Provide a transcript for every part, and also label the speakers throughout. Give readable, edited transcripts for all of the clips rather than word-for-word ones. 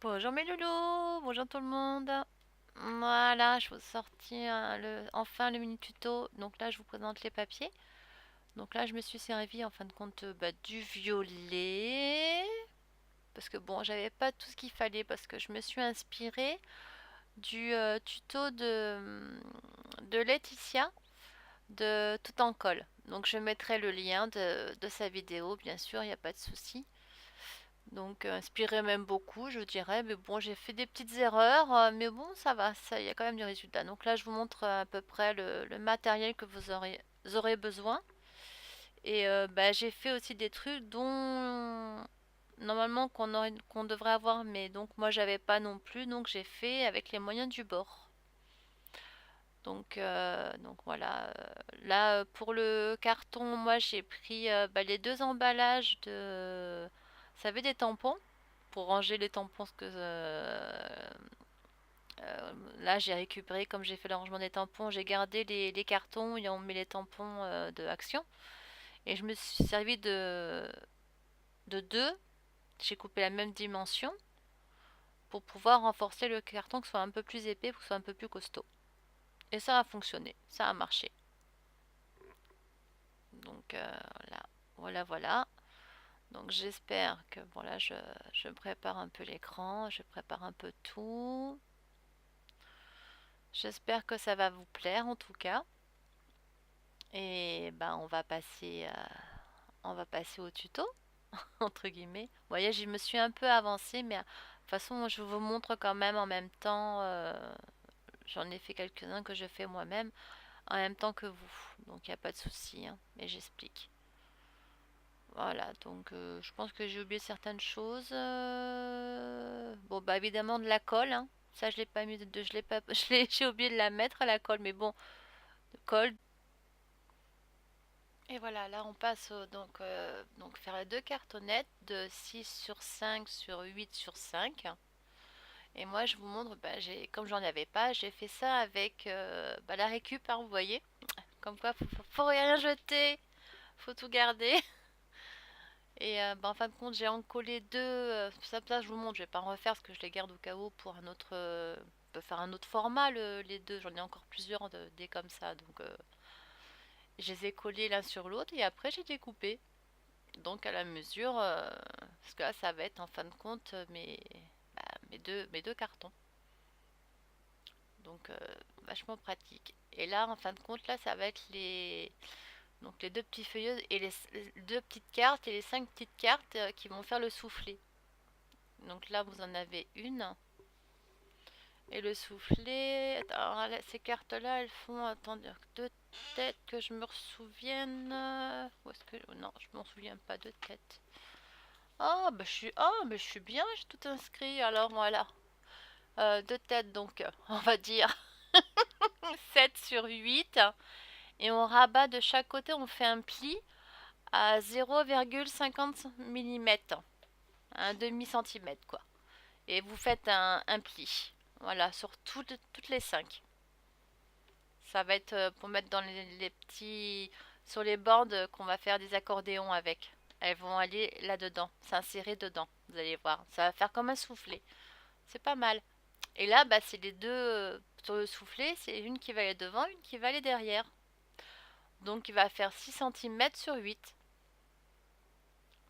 Speaker 1: Bonjour mes loulous, bonjour tout le monde. Voilà, je vous sortis enfin le mini tuto. Donc là, je vous présente les papiers. Donc là, je me suis servi en fin de compte du violet. Parce que bon, j'avais pas tout ce qu'il fallait parce que je me suis inspirée du tuto de Laetitia de Tout en colle. Donc je mettrai le lien de sa vidéo, bien sûr, il n'y a pas de souci. Donc inspiré même beaucoup, je dirais. Mais bon, j'ai fait des petites erreurs, mais bon, ça va, ça, il y a quand même du résultat. Donc là, je vous montre à peu près le matériel que vous aurez besoin. Et bah, j'ai fait aussi des trucs dont normalement qu'on devrait avoir, mais donc moi j'avais pas non plus, donc j'ai fait avec les moyens du bord. Donc voilà. Là, pour le carton, moi j'ai pris bah, les deux emballages de. Vous savez, des tampons pour ranger les tampons. Parce que là, j'ai récupéré, comme j'ai fait le rangement des tampons, j'ai gardé les cartons et on met les tampons de Action. Et je me suis servi de deux. J'ai coupé la même dimension pour pouvoir renforcer le carton, que ce soit un peu plus épais, pour que ce soit un peu plus costaud. Et ça a fonctionné, ça a marché. Donc là, voilà, voilà. Donc j'espère que bon là je prépare un peu l'écran, je prépare un peu tout. J'espère que ça va vous plaire en tout cas. Et ben on va passer au tuto entre guillemets. Vous voyez, je me suis un peu avancée, mais de toute façon je vous montre quand même en même temps. J'en ai fait quelques-uns que je fais moi-même en même temps que vous. Donc il n'y a pas de souci, hein, mais j'explique. Voilà, donc je pense que j'ai oublié certaines choses. Bon, bah évidemment de la colle, hein. Ça, je l'ai pas mis, je l'ai pas, j'ai oublié de la mettre à la colle, mais bon, de colle. Et voilà, là on passe donc faire les deux cartonnettes de 6 sur 5 sur 8 sur 5. Et moi je vous montre, bah, comme j'en avais pas, j'ai fait ça avec bah, la récup, hein, vous voyez. Comme quoi, faut rien jeter, faut tout garder. Et bah, en fin de compte, j'ai encollé deux. Ça, je vous montre, je vais pas en refaire parce que je les garde au cas où pour un autre. On peut faire un autre format, les deux. J'en ai encore plusieurs des comme ça. Donc, je les ai collés l'un sur l'autre et après, j'ai découpé. Donc, à la mesure. Parce que là, ça va être en fin de compte mes deux cartons. Donc, vachement pratique. Et là, en fin de compte, là, ça va être les deux petits feuillets et les deux petites cartes et les cinq petites cartes qui vont faire le soufflet. Donc là, vous en avez une. Et le soufflet. Alors, ces cartes-là, elles font. Attendez, deux têtes que je me souvienne. Où est-ce que. Non, je m'en souviens pas de tête. Mais je suis bien, j'ai tout inscrit. Alors voilà. Deux têtes, donc, on va dire 7 sur 8. Et on rabat de chaque côté, on fait un pli à 0,50 mm. Un demi-centimètre, quoi. Et vous faites un pli. Voilà, sur toutes les 5. Ça va être pour mettre dans les petits. Sur les bordes qu'on va faire des accordéons avec. Elles vont aller là-dedans, s'insérer dedans. Vous allez voir. Ça va faire comme un soufflet. C'est pas mal. Et là, bah, c'est les deux sur le soufflet. C'est une qui va aller devant, une qui va aller derrière. Donc il va faire 6 cm sur 8.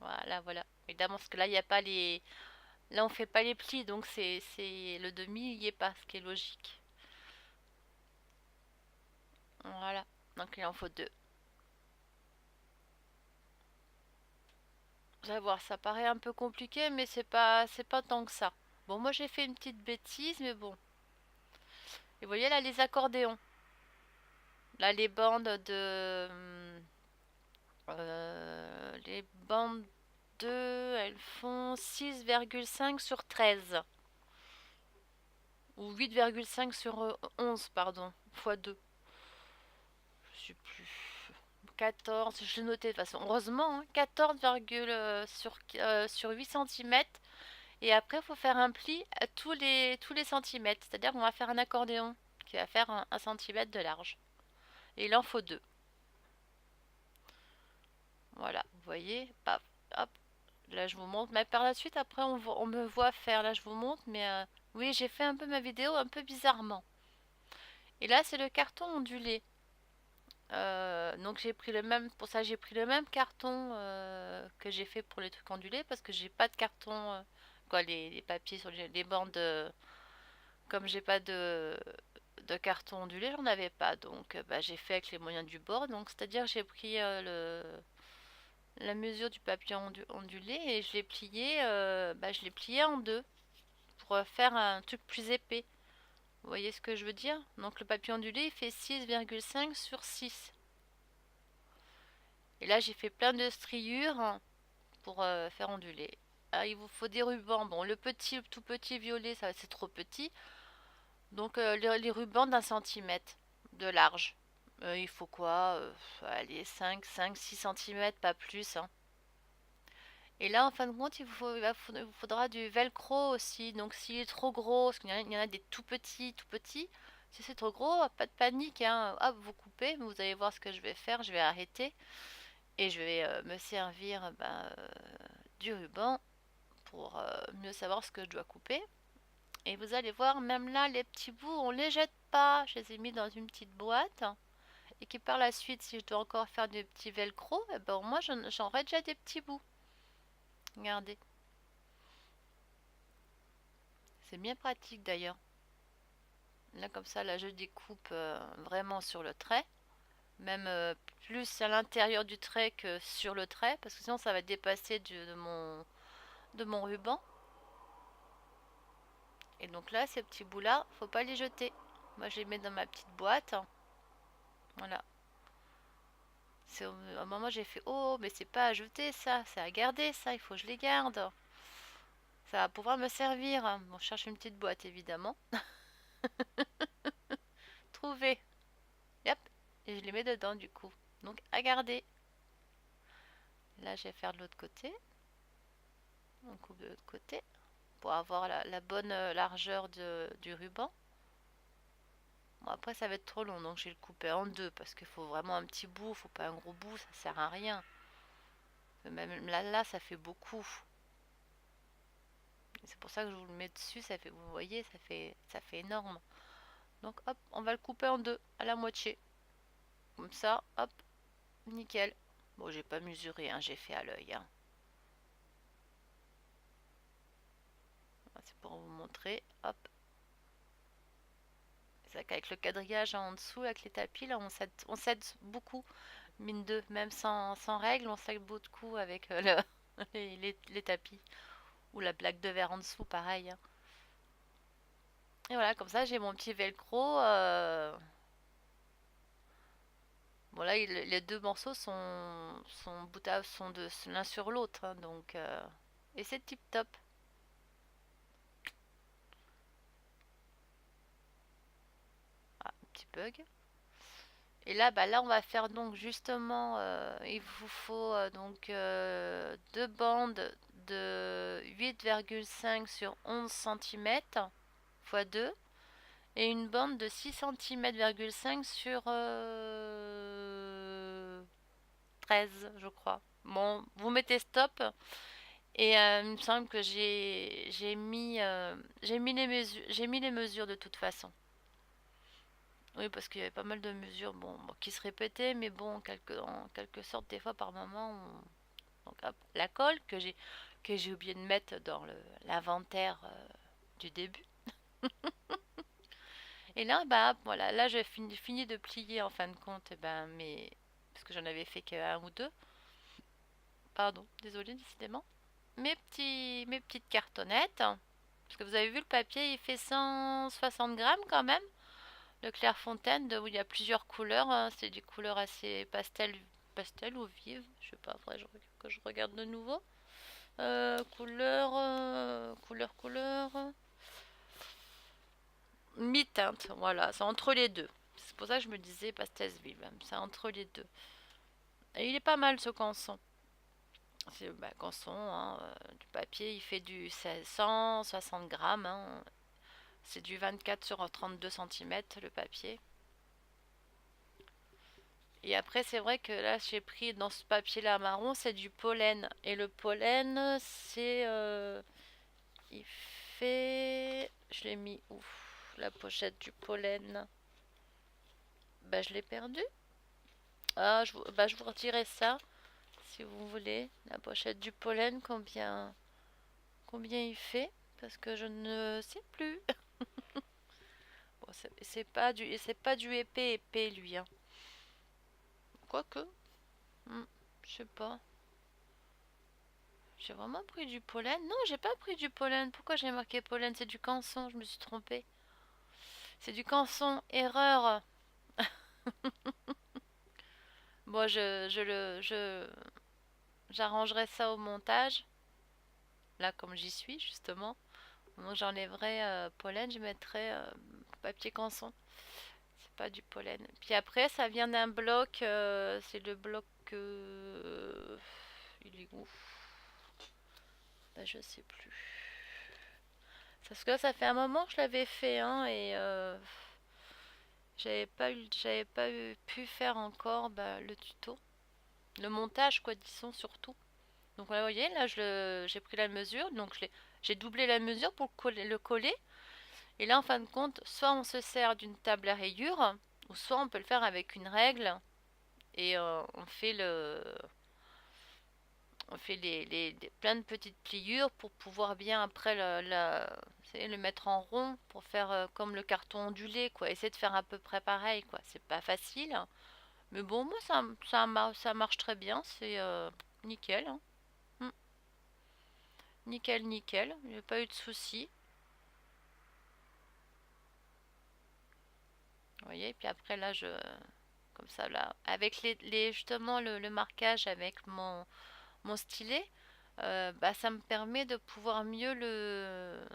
Speaker 1: Voilà, voilà. Évidemment, parce que là, il n'y a pas les. Là, on fait pas les plis, donc c'est le demi, il n'y est pas, ce qui est logique. Voilà. Donc il en faut deux. Vous allez voir, ça paraît un peu compliqué, mais c'est pas tant que ça. Bon, moi j'ai fait une petite bêtise, mais bon. Et vous voyez là les accordéons. Là les bandes 2, elles font 6,5 sur 13. Ou 8,5 sur 11, pardon. Fois 2. Je sais plus. 14, je l'ai noté de toute façon. Heureusement, hein, 14, sur 8 centimètres. Et après, il faut faire un pli à tous les centimètres. C'est-à-dire qu'on va faire un accordéon qui va faire un centimètre de large. Et il en faut deux. Voilà, vous voyez, paf, hop. Là, je vous montre. Mais par la suite, après, on me voit faire. Là, je vous montre. Mais oui, j'ai fait un peu ma vidéo un peu bizarrement. Et là, c'est le carton ondulé. Donc j'ai pris le même, pour ça j'ai pris le même carton que j'ai fait pour les trucs ondulés parce que j'ai pas de carton, quoi, les papiers sur les bandes, comme j'ai pas de carton ondulé, j'en avais pas, donc bah, j'ai fait avec les moyens du bord, donc c'est-à-dire j'ai pris la mesure du papier ondulé et je l'ai plié en deux pour faire un truc plus épais. Vous voyez ce que je veux dire? Donc le papier ondulé il fait 6,5 sur 6. Et là, j'ai fait plein de striures pour faire onduler. Ah, il vous faut des rubans. Bon, le petit, tout petit violet, ça c'est trop petit. Donc les rubans d'1 centimètre de large. Il faut quoi? Allez, 6 centimètres, pas plus, hein. Et là, en fin de compte, il vous faudra du velcro aussi. Donc s'il est trop gros, parce qu'il y en a des tout petits. Si c'est trop gros, pas de panique, hein. Hop, vous coupez, mais vous allez voir ce que je vais faire. Je vais arrêter. Et je vais me servir du ruban pour mieux savoir ce que je dois couper. Et vous allez voir, même là, les petits bouts, on les jette pas. Je les ai mis dans une petite boîte. Et que par la suite, si je dois encore faire des petits velcro, eh ben, moi j'en déjà des petits bouts. Regardez. C'est bien pratique d'ailleurs. Là, comme ça, là, je découpe vraiment sur le trait. Même plus à l'intérieur du trait que sur le trait. Parce que sinon, ça va dépasser de mon ruban. Et donc là, ces petits bouts-là, faut pas les jeter. Moi, je les mets dans ma petite boîte. Voilà. C'est au moment j'ai fait oh, mais c'est pas à jeter ça, c'est à garder ça, il faut que je les garde. Ça va pouvoir me servir. Bon, je cherche une petite boîte évidemment. Trouver. Yep. Et je les mets dedans du coup. Donc à garder. Là, je vais faire de l'autre côté. On coupe de l'autre côté pour avoir la bonne largeur du ruban. Bon, après, ça va être trop long, donc je vais le couper en deux parce qu'il faut vraiment un petit bout, faut pas un gros bout, ça sert à rien. Même là, ça fait beaucoup. C'est pour ça que je vous le mets dessus, ça fait, vous voyez, ça fait énorme. Donc hop, on va le couper en deux, à la moitié. Comme ça, hop, nickel. Bon, j'ai pas mesuré, hein, j'ai fait à l'œil, hein. C'est pour vous montrer, hop. C'est vrai qu'avec le quadrillage en dessous, avec les tapis, là, on s'aide beaucoup, mine de, même sans règle, on s'aide beaucoup avec les tapis. Ou la plaque de verre en dessous, pareil, hein. Et voilà, comme ça, j'ai mon petit velcro. Bon, là, les deux morceaux sont de l'un sur l'autre, hein, donc. Et c'est tip top. Ah, un petit bug. Et là, bah là, on va faire donc justement, il vous faut donc deux bandes de 8,5 sur 11 cm x 2 et une bande de 6 cm,5 sur 13, je crois. Bon, vous mettez stop et il me semble que j'ai mis les mesures de toute façon. Oui, parce qu'il y avait pas mal de mesures bon, qui se répétaient, mais bon, en quelque sorte, des fois par moment, donc, hop, la colle que j'ai oublié de mettre dans l'inventaire du début. Et là, bah voilà, là j'ai fini de plier en fin de compte, parce que j'en avais fait qu'un ou deux. Pardon, désolé décidément. Mes petites cartonnettes. Parce que vous avez vu le papier, il fait 160 grammes quand même. Le Clairefontaine, où il y a plusieurs couleurs, hein. C'est des couleurs assez pastel ou vives. Je sais pas, après que je regarde de nouveau. Couleur. Mi-teinte, voilà, c'est entre les deux. C'est pour ça que je me disais pastel vive, c'est entre les deux. Et il est pas mal ce canson. C'est canson, hein, du papier, il fait du 160 grammes, hein. C'est du 24 sur 32 cm le papier. Et après, c'est vrai que là, j'ai pris dans ce papier-là marron, c'est du pollen. Et le pollen, c'est... il fait... Je l'ai mis où? La pochette du pollen. Bah, je l'ai perdu. Ah, je vous retirerai ça, si vous voulez. La pochette du pollen, combien il fait? Parce que je ne sais plus. Bon, c'est pas du épais épais, lui, hein. Quoique, hmm, je sais pas. J'ai vraiment pris du pollen? Non, j'ai pas pris du pollen. Pourquoi j'ai marqué pollen? C'est du canson, je me suis trompée. C'est du canson, erreur. Bon, j'arrangerai ça au montage. Là, comme j'y suis, justement. Donc, j'enlèverai pollen, je mettrai papier canson. C'est pas du pollen. Puis après, ça vient d'un bloc. C'est le bloc. Il est où? Bah, je sais plus. Parce que là, ça fait un moment que je l'avais fait, hein, et pu faire encore bah, le tuto. Le montage, quoi, disons, surtout. Donc, là, vous voyez, là, j'ai pris la mesure. Donc, j'ai doublé la mesure pour le coller. Et là, en fin de compte, soit on se sert d'une table à rayures, ou soit on peut le faire avec une règle. Et on fait plein de petites pliures pour pouvoir bien après vous savez, le mettre en rond pour faire comme le carton ondulé, quoi. Essayer de faire à peu près pareil, quoi. C'est pas facile, hein. Mais bon, moi ça marche très bien, c'est nickel, hein. Mm. Nickel, nickel. J'ai pas eu de soucis. Vous voyez, puis après là comme ça là, avec justement le marquage avec mon stylet, bah ça me permet de pouvoir mieux le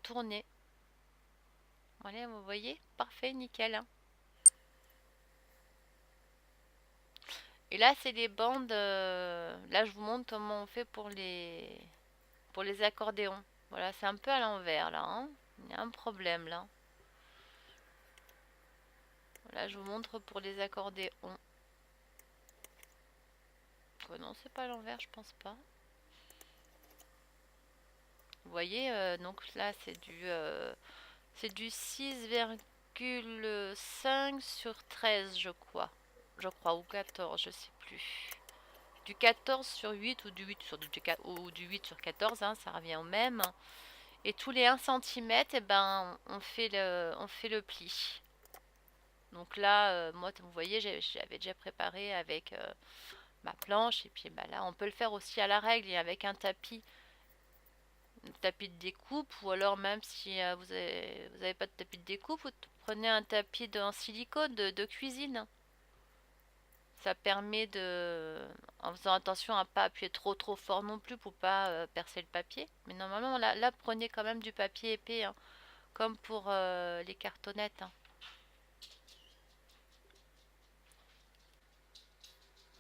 Speaker 1: tourner. Voilà, vous voyez? Parfait, nickel, hein. Et là, c'est les bandes. Là, je vous montre comment on fait pour les accordéons. Voilà, c'est un peu à l'envers là, hein. Il y a un problème là. Voilà, je vous montre pour les accordéons. Oh non, c'est pas à l'envers, je pense pas. Vous voyez, donc là, c'est du 6,5 sur 13, je crois. Je crois, ou 14, je sais plus. Du 14 sur 8 ou du 8 sur, ou du 8 sur 14, hein, ça revient au même. Et tous les 1 centimètre, eh ben, on fait le pli. Donc là, moi, vous voyez, j'avais déjà préparé avec ma planche. Et puis bah, là, on peut le faire aussi à la règle et avec un tapis de découpe. Ou alors même si vous avez pas de tapis de découpe, vous prenez un tapis en silicone de cuisine. Ça permet en faisant attention à pas appuyer trop trop fort non plus pour pas percer le papier. Mais normalement, là, prenez quand même du papier épais, hein, comme pour les cartonnettes, hein.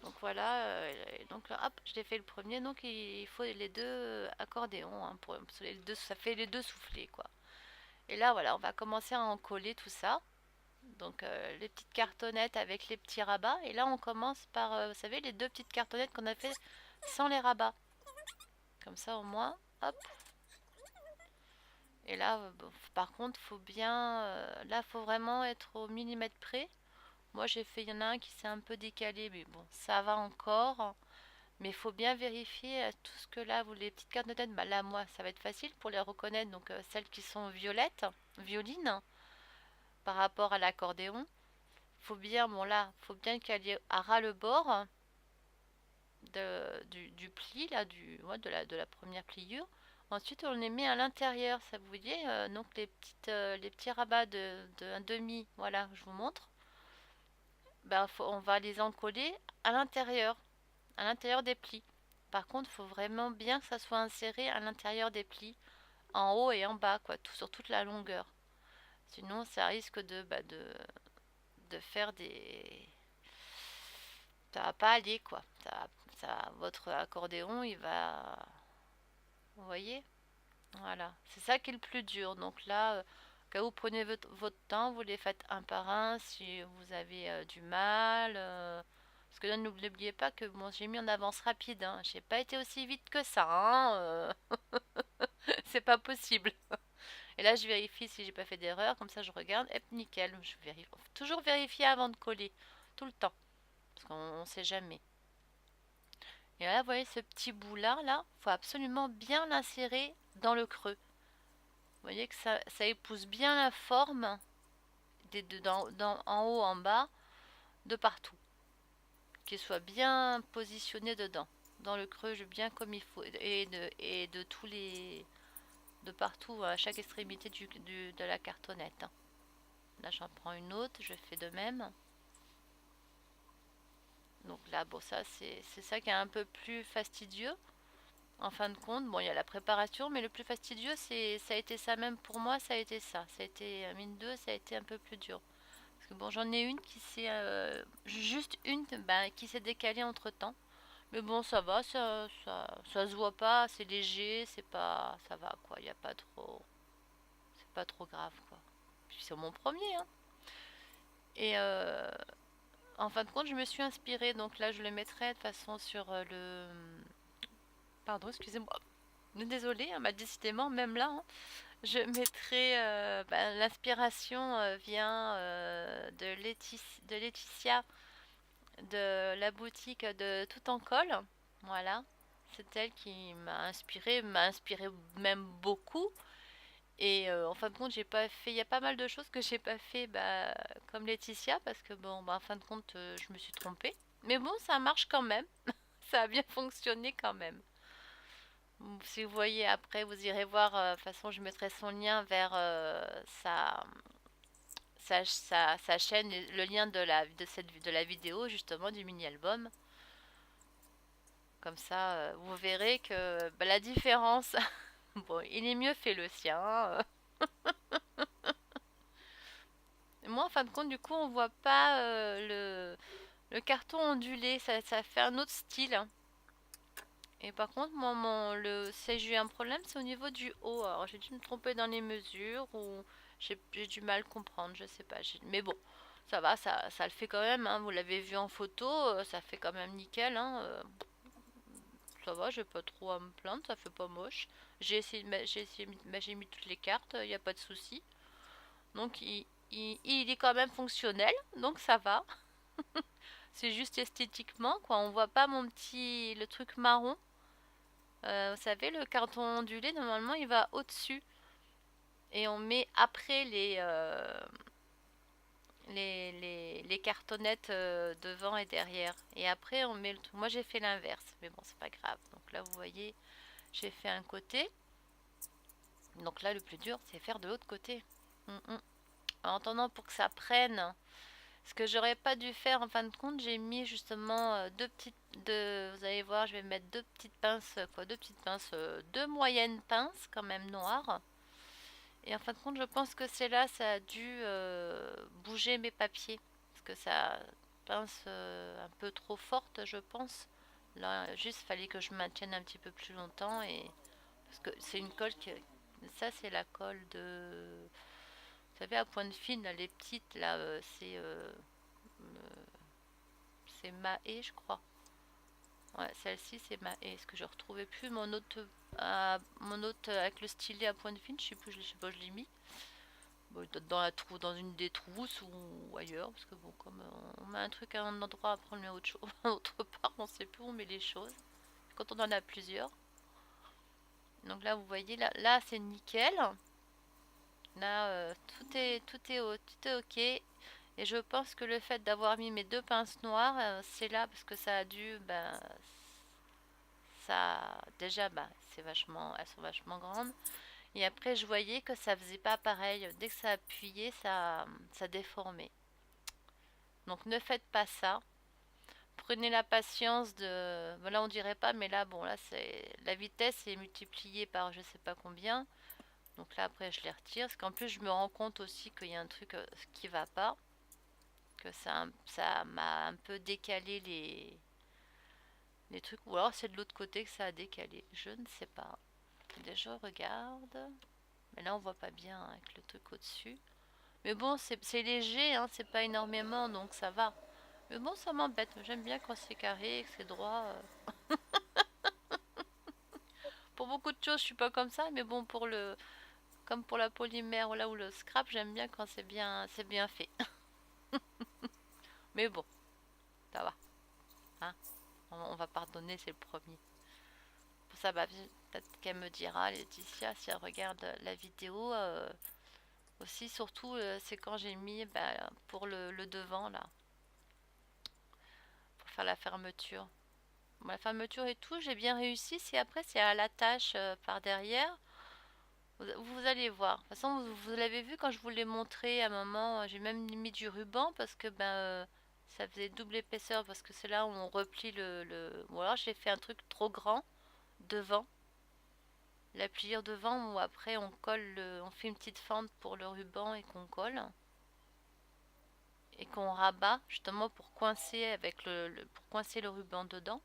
Speaker 1: Donc voilà, donc hop, je l'ai fait le premier. Donc il faut les deux accordéons, hein, parce que ça fait les deux soufflets, quoi. Et là, voilà, on va commencer à en coller tout ça. Donc les petites cartonnettes avec les petits rabats. Et là, on commence par, vous savez, les deux petites cartonnettes qu'on a fait sans les rabats. Comme ça, au moins, hop. Et là, bon, par contre, faut bien, là, faut vraiment être au millimètre près. Moi, il y en a un qui s'est un peu décalé, mais bon, ça va encore. Mais il faut bien vérifier tout ce que là, les petites cartes de tête, bah là, moi, ça va être facile pour les reconnaître. Donc, celles qui sont violettes, violines, par rapport à l'accordéon. Faut bien, bon là, faut bien qu'elle y ait à ras le bord du pli, là, ouais, de la première pliure. Ensuite, on les met à l'intérieur, ça vous voyez, donc les petits rabats de un demi, voilà, je vous montre. Ben, on va les encoller à l'intérieur des plis. Par contre, il faut vraiment bien que ça soit inséré à l'intérieur des plis, en haut et en bas, quoi, sur toute la longueur. Sinon, ça risque de faire des... Ça va pas aller, quoi. Votre accordéon, il va... Vous voyez? Voilà. C'est ça qui est le plus dur. Donc là, cas où, prenez votre temps, vous les faites un par un si vous avez du mal. Parce que là, n'oubliez pas que bon, j'ai mis en avance rapide, hein. J'ai pas été aussi vite que ça, hein, c'est pas possible. Et là, je vérifie si j'ai pas fait d'erreur, comme ça je regarde, hop, nickel. Je vérifie. Toujours vérifier avant de coller, tout le temps, parce qu'on sait jamais. Et là, vous voyez ce petit bout là, faut absolument bien l'insérer dans le creux. Vous voyez que ça épouse bien la forme en haut, en bas, de partout. Qu'il soit bien positionné dedans, dans le creux, bien comme il faut, et de tous les, de partout, à chaque extrémité de la cartonnette. Là, j'en prends une autre, je fais de même. Donc là, bon, ça, c'est ça qui est un peu plus fastidieux. En fin de compte, bon, il y a la préparation, mais le plus fastidieux, ça a été ça même pour moi, ça a été ça. Ça a été, mine 2, ça a été un peu plus dur. Parce que bon, j'en ai une qui s'est, juste une, qui s'est décalée entre temps. Mais bon, ça va, ça se voit pas, c'est léger, c'est pas, ça va quoi, il y a pas trop, c'est pas trop grave quoi. Puis c'est mon premier, hein. Et en fin de compte, je me suis inspirée, donc là, je le mettrai de façon sur pardon, excusez-moi. Désolée, hein, décidément, même là, hein, je mettrai l'inspiration vient de Laetitia de la boutique de Tout en colle. Voilà, c'est elle qui m'a inspiré même beaucoup. Et en fin de compte, j'ai pas fait. Il y a pas mal de choses que j'ai pas fait, comme Laetitia, parce que bon, en fin de compte, je me suis trompée. Mais bon, ça marche quand même. Ça a bien fonctionné quand même. Si vous voyez après, vous irez voir. De toute façon, je mettrai son lien vers sa chaîne, le lien de la vidéo justement du mini-album. Comme ça, vous verrez que la différence, bon, il est mieux fait le sien. Moi, en fin de compte, du coup, on voit pas le carton ondulé, ça fait un autre style, hein. Et par contre, moi, j'ai eu un problème, c'est au niveau du haut. Alors, j'ai dû me tromper dans les mesures ou j'ai du mal comprendre, je sais pas. Mais bon, ça va, ça le fait quand même, hein. Vous l'avez vu en photo, ça fait quand même nickel, hein. Ça va, j'ai pas trop à me plaindre, ça fait pas moche. J'ai mis toutes les cartes, il n'y a pas de souci. Donc, il est quand même fonctionnel, donc ça va. C'est juste esthétiquement, quoi. On voit pas le truc marron. Vous savez, le carton ondulé, normalement, il va au-dessus. Et on met après les cartonnettes devant et derrière. Et après, on met le tout. Moi, j'ai fait l'inverse, mais bon, c'est pas grave. Donc là, vous voyez, j'ai fait un côté. Donc là, le plus dur, c'est faire de l'autre côté. En attendant, pour que ça prenne, ce que j'aurais pas dû faire en fin de compte, j'ai mis justement vous allez voir, je vais mettre deux petites pinces, deux moyennes pinces quand même noires. Et en fin de compte, je pense que c'est là, ça a dû bouger mes papiers. Parce que ça pince un peu trop forte, je pense. Là, juste, fallait que je maintienne un petit peu plus longtemps. Parce que c'est une colle qui... Ça, c'est la colle de... Vous savez, à pointe fine, là, les petites, là, c'est Mahé, je crois. Ouais, celle-ci, c'est Mahé. Est-ce que je retrouvais plus mon autre avec le stylet à pointe fine? Je sais plus, je sais pas, je l'ai mis. Bon, dans une des trousses ou ailleurs, parce que bon, comme on met un truc à un endroit, après on le met autre part, on sait plus où on met les choses. Quand on en a plusieurs. Donc là, vous voyez, là c'est nickel. Là, tout est ok. Et je pense que le fait d'avoir mis mes deux pinces noires, c'est là parce que ça a dû, ça, déjà, elles sont vachement grandes. Et après, je voyais que ça faisait pas pareil. Dès que ça appuyait, ça déformait. Donc ne faites pas ça. Prenez la patience de... Voilà, on dirait pas, mais là, bon, là, c'est la vitesse est multipliée par je sais pas combien. Donc là, après, je les retire. Parce qu'en plus, je me rends compte aussi qu'il y a un truc qui va pas. Que ça m'a un peu décalé les trucs. Ou alors, c'est de l'autre côté que ça a décalé. Je ne sais pas. Déjà, regarde. Mais là, on voit pas bien avec le truc au-dessus. Mais bon, c'est léger, hein, c'est pas énormément, donc ça va. Mais bon, ça m'embête. J'aime bien quand c'est carré, que c'est droit. Pour beaucoup de choses, je suis pas comme ça, mais bon, comme pour la polymère là ou le scrap, j'aime bien quand c'est bien fait. Mais bon, ça va, hein. On va pardonner, c'est le premier. Pour ça, bah, peut-être qu'elle me dira, Laetitia, si elle regarde la vidéo, aussi, surtout, c'est quand j'ai mis bah, pour le devant là, pour faire la fermeture. Bon, la fermeture et tout, j'ai bien réussi. Si après, c'est à l'attache par derrière. Vous allez voir. De toute façon, vous l'avez vu quand je vous l'ai montré à un moment. J'ai même mis du ruban parce que ben ça faisait double épaisseur parce que c'est là où on replie Ou alors j'ai fait un truc trop grand devant. La pliure devant où après on colle on fait une petite fente pour le ruban et qu'on colle et qu'on rabat justement pour coincer avec pour coincer le ruban dedans.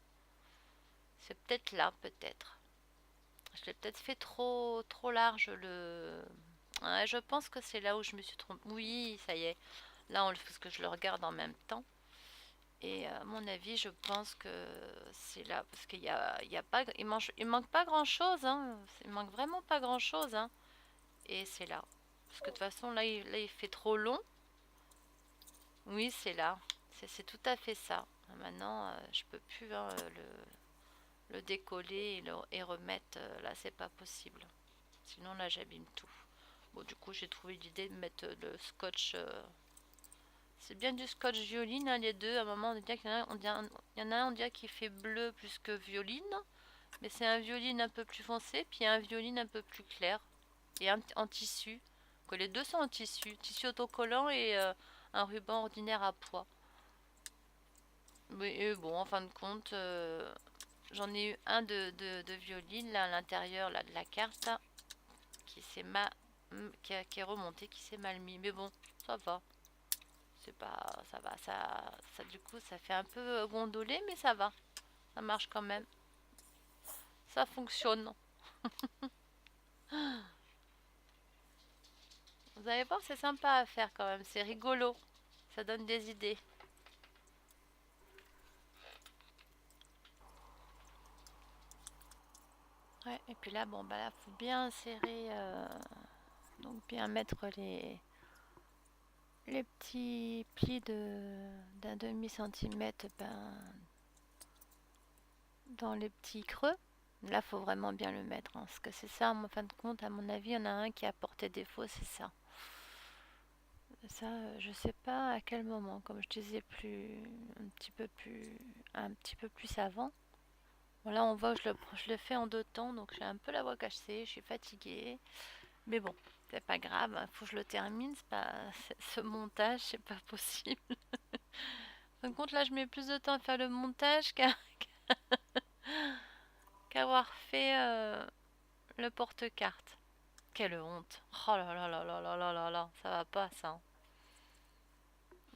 Speaker 1: C'est peut-être là, peut-être. Je l'ai peut-être fait trop large le. Ouais, je pense que c'est là où je me suis trompée. Oui, ça y est. Là, parce que je le regarde en même temps. Et à mon avis, je pense que c'est là. Parce il y a pas, il manque pas grand-chose. Hein. Il manque vraiment pas grand-chose. Hein. Et c'est là. Parce que de toute façon, là, il fait trop long. Oui, c'est là. C'est tout à fait ça. Maintenant, je peux plus hein, le décoller et remettre. Là, c'est pas possible. Sinon, là, j'abîme tout. Bon, du coup, j'ai trouvé l'idée de mettre le scotch. C'est bien du scotch violine, hein, les deux. À un moment, on dirait qu'il y en a, il y en a un, on dirait qu'il fait bleu plus que violine. Mais c'est un violine un peu plus foncé, puis un violine un peu plus clair. Et en tissu. Que les deux sont en tissu. Tissu autocollant et un ruban ordinaire à poids. Mais bon, en fin de compte, j'en ai eu un de violine là à l'intérieur là, de la carte là, qui s'est mal qui est remonté, qui s'est mal mis. Mais bon, ça va. C'est pas. Ça va, ça du coup ça fait un peu gondoler, mais ça va. Ça marche quand même. Ça fonctionne. Vous allez voir, c'est sympa à faire quand même. C'est rigolo. Ça donne des idées. Ouais, et puis là, bon, bah là, faut bien serrer. Donc bien mettre les petits plis d'un demi-centimètre ben, dans les petits creux. Là, faut vraiment bien le mettre. Hein, parce que c'est ça, en fin de compte, à mon avis, il y en a un qui a porté défaut, c'est ça. Ça, je sais pas à quel moment, comme je disais un petit peu plus avant. Bon, là, on voit que je le fais en deux temps, donc j'ai un peu la voix cassée, je suis fatiguée. Mais bon, c'est pas grave, il faut que je le termine. C'est pas, ce montage, c'est pas possible. En compte, là, je mets plus de temps à faire le montage qu'avoir fait le porte-carte. Quelle honte. Oh là là là là là là là là, ça va pas ça. Hein.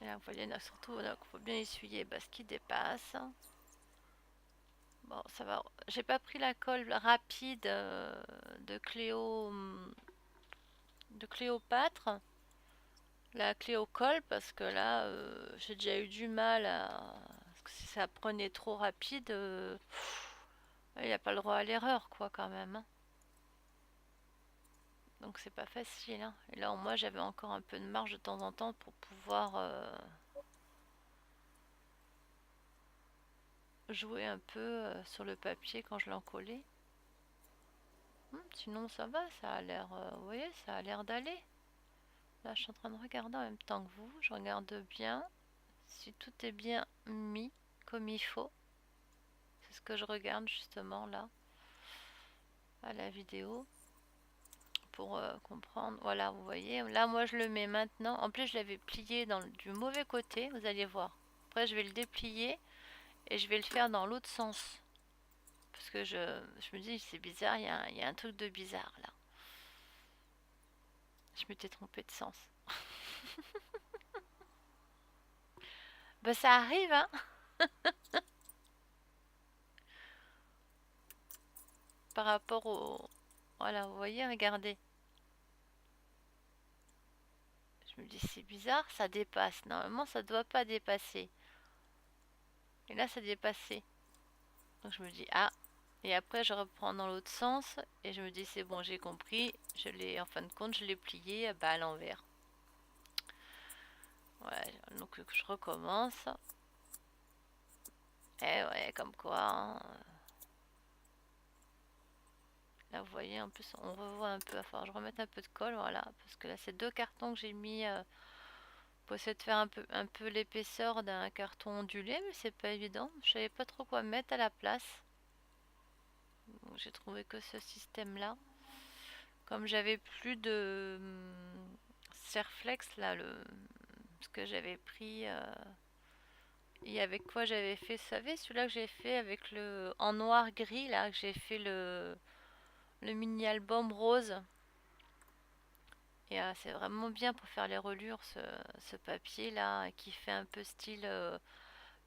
Speaker 1: Et là, vous voyez, là, surtout, il faut bien essuyer ce qui dépasse. Bon, ça va. J'ai pas pris la colle rapide de de Cléopâtre, la Cléocolle, parce que là, j'ai déjà eu du mal à. Parce que si ça prenait trop rapide, il n'y a pas le droit à l'erreur, quoi, quand même. Hein. Donc c'est pas facile. Hein. Et là, moi, j'avais encore un peu de marge de temps en temps pour pouvoir jouer un peu sur le papier quand je l'encollais. Sinon, ça va, ça a l'air, vous voyez, ça a l'air d'aller. Là, je suis en train de regarder en même temps que vous. Je regarde bien si tout est bien mis comme il faut. C'est ce que je regarde justement là, à la vidéo, pour comprendre. Voilà, vous voyez. Là, moi, je le mets maintenant. En plus, je l'avais plié du mauvais côté, vous allez voir. Après, je vais le déplier et je vais le faire dans l'autre sens. Parce que je me dis, c'est bizarre, il y a un truc de bizarre là. Je m'étais trompée de sens. Bah, ça arrive, hein. Par rapport au. Voilà, vous voyez, regardez. Je me dis c'est bizarre, ça dépasse. Normalement ça doit pas dépasser. Et là ça dépassait. Donc je me dis ah. Et après je reprends dans l'autre sens et je me dis c'est bon j'ai compris. Je l'ai en fin de compte je l'ai plié bah, à l'envers. Ouais, donc je recommence. Et ouais comme quoi. Hein. Là vous voyez en plus on revoit un peu. Enfin je remette un peu de colle voilà. Parce que là c'est deux cartons que j'ai mis. Pour essayer de faire un peu l'épaisseur d'un carton ondulé, mais c'est pas évident. Je savais pas trop quoi mettre à la place. Donc j'ai trouvé que ce système-là. Comme j'avais plus de Serflex, là, ce que j'avais pris et avec quoi j'avais fait, vous savez, celui-là que j'ai fait avec le en noir-gris, là, que j'ai fait le mini-album rose. Et c'est vraiment bien pour faire les relures, ce papier-là, qui fait un peu style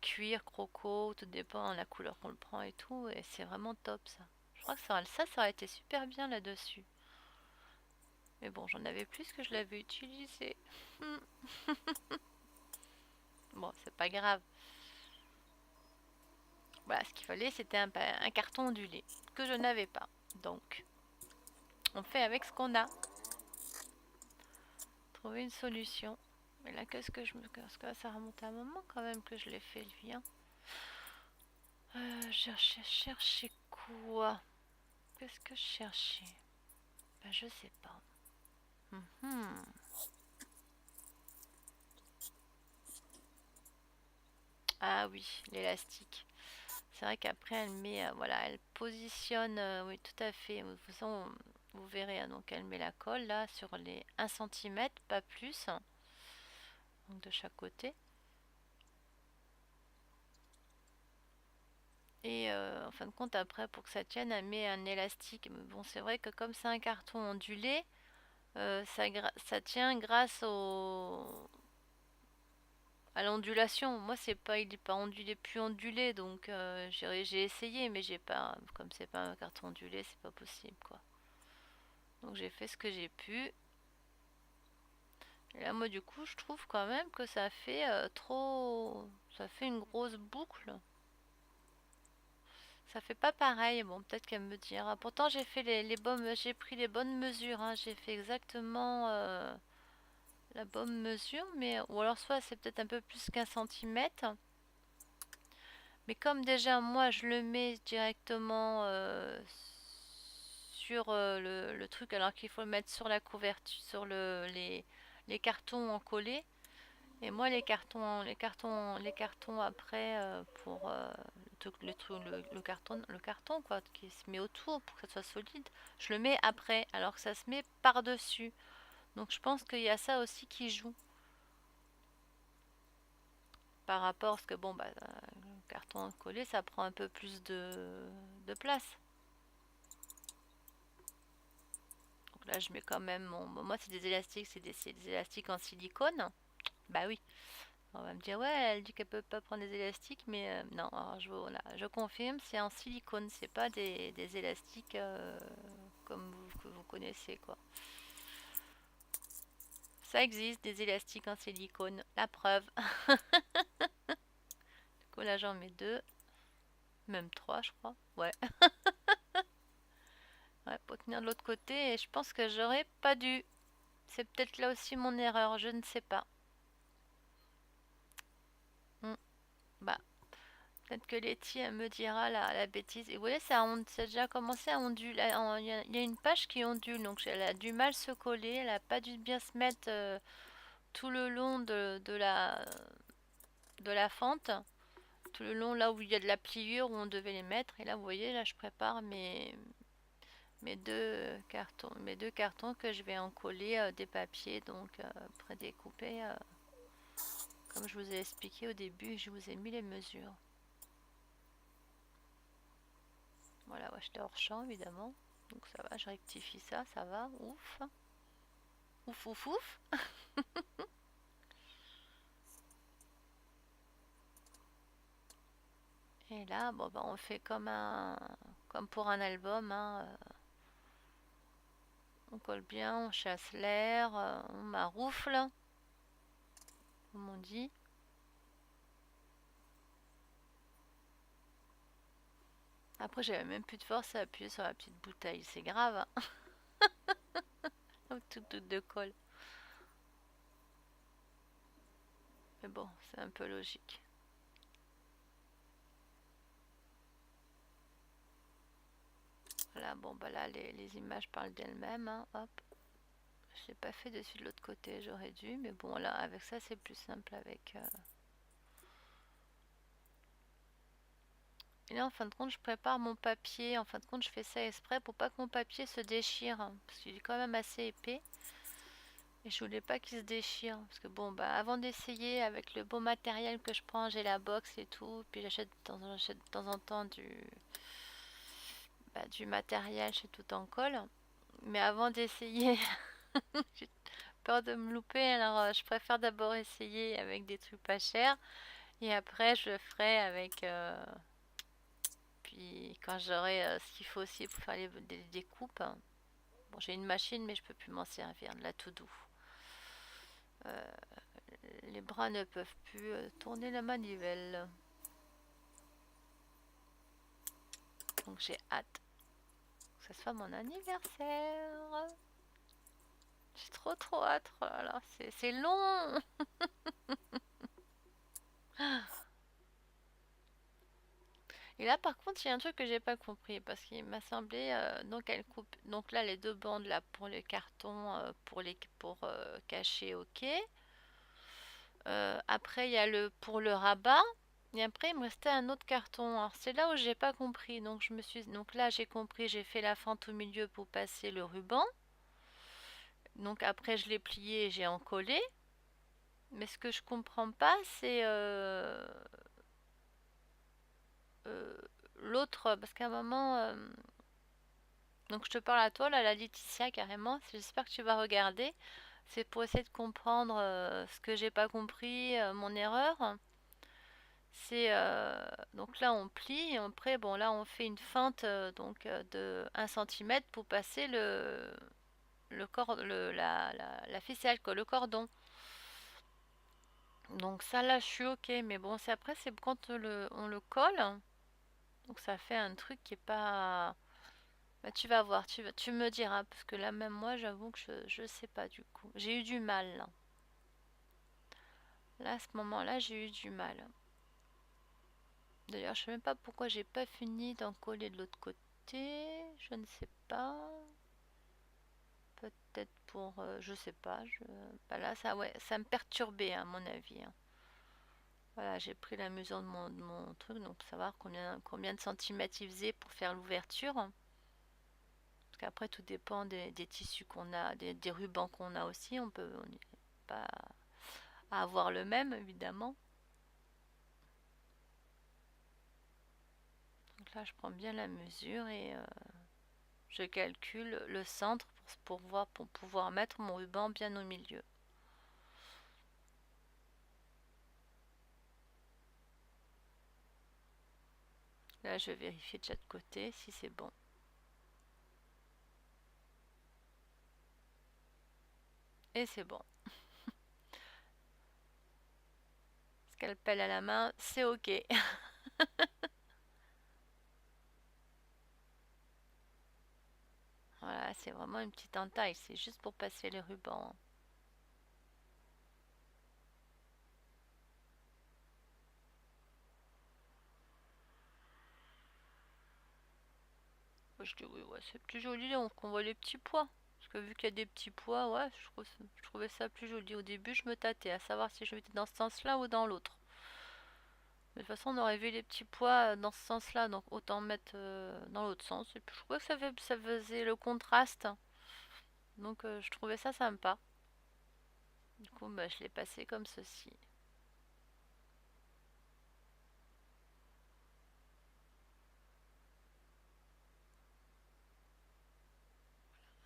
Speaker 1: cuir, croco, tout dépend de la couleur qu'on le prend et tout, et c'est vraiment top ça. Je crois que ça aurait été super bien là-dessus. Mais bon, j'en avais plus que je l'avais utilisé. Bon, c'est pas grave. Voilà, ce qu'il fallait, c'était un carton ondulé, que je n'avais pas. Donc, on fait avec ce qu'on a. Trouver une solution. Mais là, qu'est-ce que je me... Parce que là, ça remonte à un moment quand même que je l'ai fait, lui. Hein. Je cherchais quoi? Qu'est-ce que je cherchais? Ben, je sais pas. Mhm. Ah oui, l'élastique. C'est vrai qu'après elle met, voilà, elle positionne, oui tout à fait. De toute façon, vous verrez, hein, donc elle met la colle là sur les 1 cm, pas plus, hein, donc de chaque côté. Et en fin de compte, après, pour que ça tienne, elle met un élastique. Mais bon, c'est vrai que comme c'est un carton ondulé, ça tient grâce à l'ondulation. Moi, c'est pas, il est pas ondulé, plus ondulé, donc j'ai essayé, mais j'ai pas, comme c'est pas un carton ondulé, c'est pas possible, quoi. Donc j'ai fait ce que j'ai pu. Et là, moi, du coup, je trouve quand même que ça fait trop, ça fait une grosse boucle. Ça fait pas pareil. Bon, peut-être qu'elle me dira. Pourtant, j'ai fait les bonnes, j'ai pris les bonnes mesures. Hein. J'ai fait exactement la bonne mesure, mais ou alors soit c'est peut-être un peu plus qu'1 cm. Mais comme déjà moi je le mets directement sur le truc alors qu'il faut le mettre sur la couverture, sur les cartons en collé. Et moi les cartons après pour le carton quoi qui se met autour pour que ça soit solide, je le mets après alors que ça se met par-dessus. Donc je pense qu'il y a ça aussi qui joue par rapport à ce que bon bah le carton collé ça prend un peu plus de place. Donc là je mets quand même moi c'est des élastiques, c'est des élastiques en silicone. Bah oui. On va me dire ouais elle dit qu'elle peut pas prendre des élastiques mais non alors voilà, je confirme c'est en silicone, c'est pas des élastiques comme que vous connaissez quoi. Ça existe des élastiques en silicone, la preuve. Du coup là j'en mets deux, même trois je crois. Ouais. Ouais, pour tenir de l'autre côté et je pense que j'aurais pas dû. C'est peut-être là aussi mon erreur, je ne sais pas. Hmm. Bah, peut-être que Letty elle me dira la bêtise. Et vous voyez, ça a déjà commencé à onduler. Il y a une page qui ondule, donc elle a du mal se coller. Elle a pas dû bien se mettre tout le long de la fente. Tout le long là où il y a de la pliure où on devait les mettre. Et là, vous voyez, là je prépare mes deux cartons que je vais en coller des papiers, donc prédécoupés. Comme je vous ai expliqué au début, je vous ai mis les mesures. Voilà, ouais, j'étais hors champ évidemment. Donc ça va, je rectifie ça, ça va, ouf. Ouf, ouf, ouf. Et là, bon, bah, on fait comme pour un album. Hein, on colle bien, on chasse l'air, on maroufle. comme on dit. Après, j'avais même plus de force à appuyer sur la petite bouteille. C'est grave, hein. Tout de colle. Mais bon, c'est un peu logique. Voilà, bon, bah là, les images parlent d'elles-mêmes, hein. Hop. Je l'ai pas fait dessus de l'autre côté, j'aurais dû. Mais bon, là, avec ça, c'est plus simple avec... Et là, en fin de compte, je prépare mon papier. En fin de compte, je fais ça exprès pour pas que mon papier se déchire, hein, parce qu'il est quand même assez épais. Et je voulais pas qu'il se déchire. Parce que bon, bah avant d'essayer avec le beau matériel que je prends, j'ai la box et tout. Puis j'achète de temps en temps du matériel chez Tout en Colle. Mais avant d'essayer, j'ai peur de me louper. Alors je préfère d'abord essayer avec des trucs pas chers. Et après, je le ferai avec... puis quand j'aurai ce qu'il faut aussi pour faire des découpes. Bon, j'ai une machine, mais je peux plus m'en servir. De la tout doux. Les bras ne peuvent plus tourner la manivelle. Donc j'ai hâte que ce soit mon anniversaire. J'ai trop hâte. Oh là là, c'est long. Et là par contre il y a un truc que j'ai pas compris parce qu'il m'a semblé donc elle coupe donc là les deux bandes là pour les cartons pour cacher, ok. Après il y a le pour le rabat. Et après, il me restait un autre carton. Alors, c'est là où j'ai pas compris. Donc là, j'ai compris. J'ai fait la fente au milieu pour passer le ruban. Donc après, je l'ai plié et j'ai encollé. Mais ce que je comprends pas, c'est euh, l'autre. Parce qu'à un moment, donc je te parle à toi, là, la Laetitia, carrément. J'espère que tu vas regarder. C'est pour essayer de comprendre ce que j'ai pas compris, mon erreur. C'est donc là on plie et après bon là on fait une fente de 1 cm pour passer la ficelle quoi, le cordon. Donc ça là je suis ok, mais bon c'est après c'est quand on le colle, donc ça fait un truc qui est pas. Bah, tu vas voir, tu me diras parce que là même moi j'avoue que je sais pas du coup. J'ai eu du mal là. Là à ce moment-là j'ai eu du mal. D'ailleurs je sais même pas pourquoi j'ai pas fini d'en coller de l'autre côté. Je ne sais pas. Peut-être pour, je sais pas. Bah là ça ouais ça me perturbait à mon avis, hein. Voilà, j'ai pris la mesure de mon truc, donc pour savoir combien de centimètres il faisait pour faire l'ouverture. Parce qu'après, tout dépend des tissus qu'on a, des rubans qu'on a aussi. On n'est pas à avoir le même, évidemment. Donc là, je prends bien la mesure et je calcule le centre pour pouvoir mettre mon ruban bien au milieu. Là, je vérifie de chaque côté si c'est bon. Et c'est bon. Scalpel à la main, c'est ok. Voilà, c'est vraiment une petite entaille, c'est juste pour passer les rubans, hein. Moi, je dis oui, ouais, c'est plus joli qu'on voit les petits pois. Parce que vu qu'il y a des petits pois, ouais, je trouvais ça plus joli. Au début, je me tâtais à savoir si je mettais dans ce sens-là ou dans l'autre. Mais de toute façon, on aurait vu les petits pois dans ce sens-là, donc autant mettre dans l'autre sens. Et puis, je trouvais que ça faisait le contraste. Donc, je trouvais ça sympa. Du coup, bah, je l'ai passé comme ceci.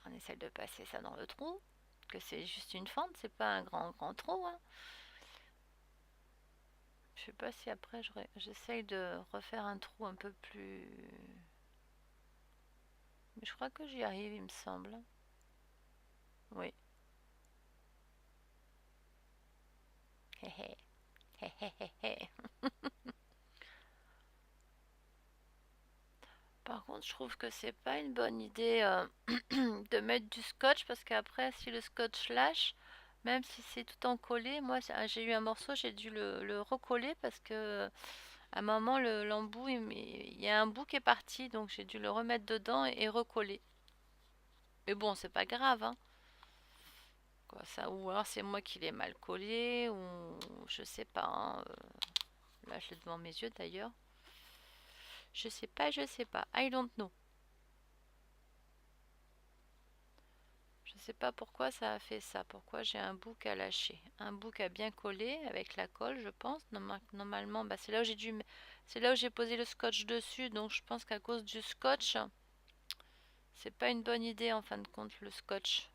Speaker 1: On essaie de passer ça dans le trou. Que c'est juste une fente, c'est pas un grand trou, hein. Je sais pas si après j'essaye de refaire un trou un peu plus. Mais je crois que j'y arrive, il me semble. Oui. Par contre, je trouve que c'est pas une bonne idée de mettre du scotch parce qu'après, si le scotch lâche, même si c'est tout encollé, moi j'ai eu un morceau, j'ai dû le recoller parce que à un moment l'embout, il y a un bout qui est parti, donc j'ai dû le remettre dedans et recoller. Mais bon, c'est pas grave, hein. Quoi, ça, ou alors c'est moi qui l'ai mal collé, ou je sais pas, hein. Là, je l'ai devant mes yeux d'ailleurs. Je sais pas, je sais pas. I don't know. Je sais pas pourquoi ça a fait ça. Pourquoi j'ai un bout qui a lâché. Un bout qui a bien collé avec la colle, je pense. Normalement, bah, c'est là où c'est là où j'ai posé le scotch dessus. Donc je pense qu'à cause du scotch, c'est pas une bonne idée en fin de compte le scotch.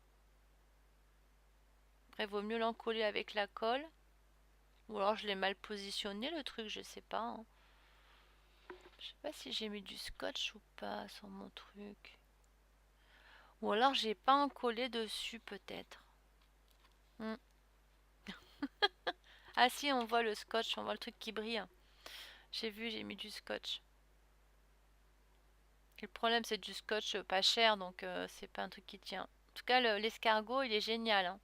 Speaker 1: Après, il vaut mieux l'encoller avec la colle. Ou alors je l'ai mal positionné le truc, je sais pas, hein. Je sais pas si j'ai mis du scotch ou pas sur mon truc. Ou alors j'ai pas encollé dessus peut-être. Hmm. Ah si, on voit le scotch, on voit le truc qui brille. J'ai vu, j'ai mis du scotch. Et le problème, c'est du scotch pas cher, donc c'est pas un truc qui tient. En tout cas, l'escargot, il est génial, hein.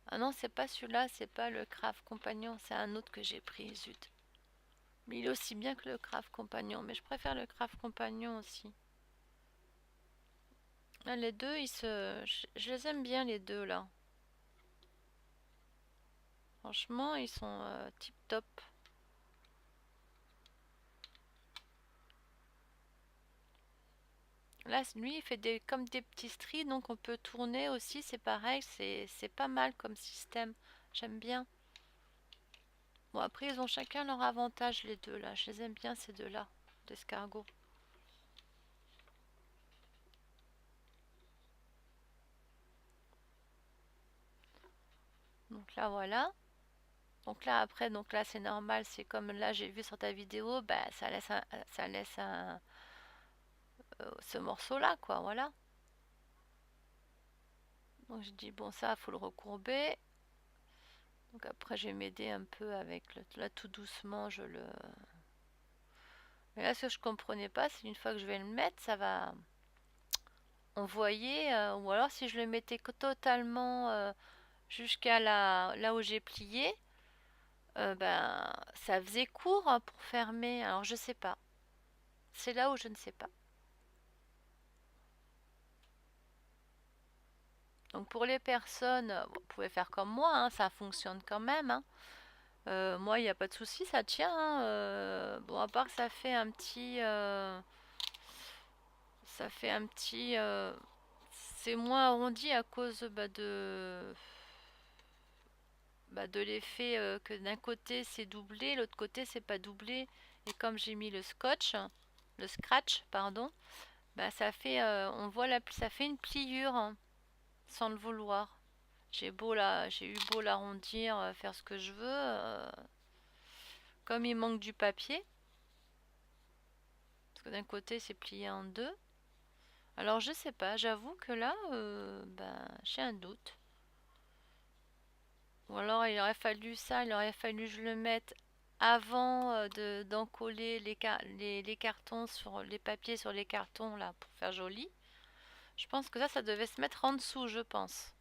Speaker 1: Ah non, c'est pas celui-là, c'est pas le Craft Compagnon, c'est un autre que j'ai pris, zut. Mais il est aussi bien que le Craft Compagnon, mais je préfère le Craft Compagnon aussi. Là, les deux, je les aime bien, les deux, là. Franchement, ils sont tip top. Là, lui, il fait comme des petits stries, donc on peut tourner aussi, c'est pareil, c'est pas mal comme système. J'aime bien. Bon, après, ils ont chacun leur avantage, les deux là. Je les aime bien, ces deux-là, d'escargot. Donc là, voilà. Donc là, après, donc là, c'est normal. C'est comme là, j'ai vu sur ta vidéo, bah, ça laisse ce morceau-là, quoi. Voilà. Donc je dis, bon, ça, faut le recourber. Donc après, je vais m'aider un peu avec là, tout doucement, je le. Mais là, ce que je comprenais pas, c'est une fois que je vais le mettre, ça va envoyer, ou alors si je le mettais totalement jusqu'à là où j'ai plié, ben, ça faisait court hein, pour fermer. Alors je sais pas. C'est là où je ne sais pas. Donc pour les personnes, bon, vous pouvez faire comme moi, hein, ça fonctionne quand même, hein. Moi, il n'y a pas de souci, ça tient, hein. Bon, à part que ça fait un petit, c'est moins arrondi à cause de l'effet que d'un côté c'est doublé, l'autre côté c'est pas doublé. Et comme j'ai mis le scratch, pardon, bah on voit ça fait une pliure hein, sans le vouloir. J'ai eu beau l'arrondir, faire ce que je veux, comme il manque du papier, parce que d'un côté c'est plié en deux. Alors je sais pas, j'avoue que là, ben, j'ai un doute. Ou alors il aurait fallu que je le mette avant d'encoller les cartons sur les papiers sur les cartons là pour faire joli. Je pense que ça devait se mettre en dessous, je pense.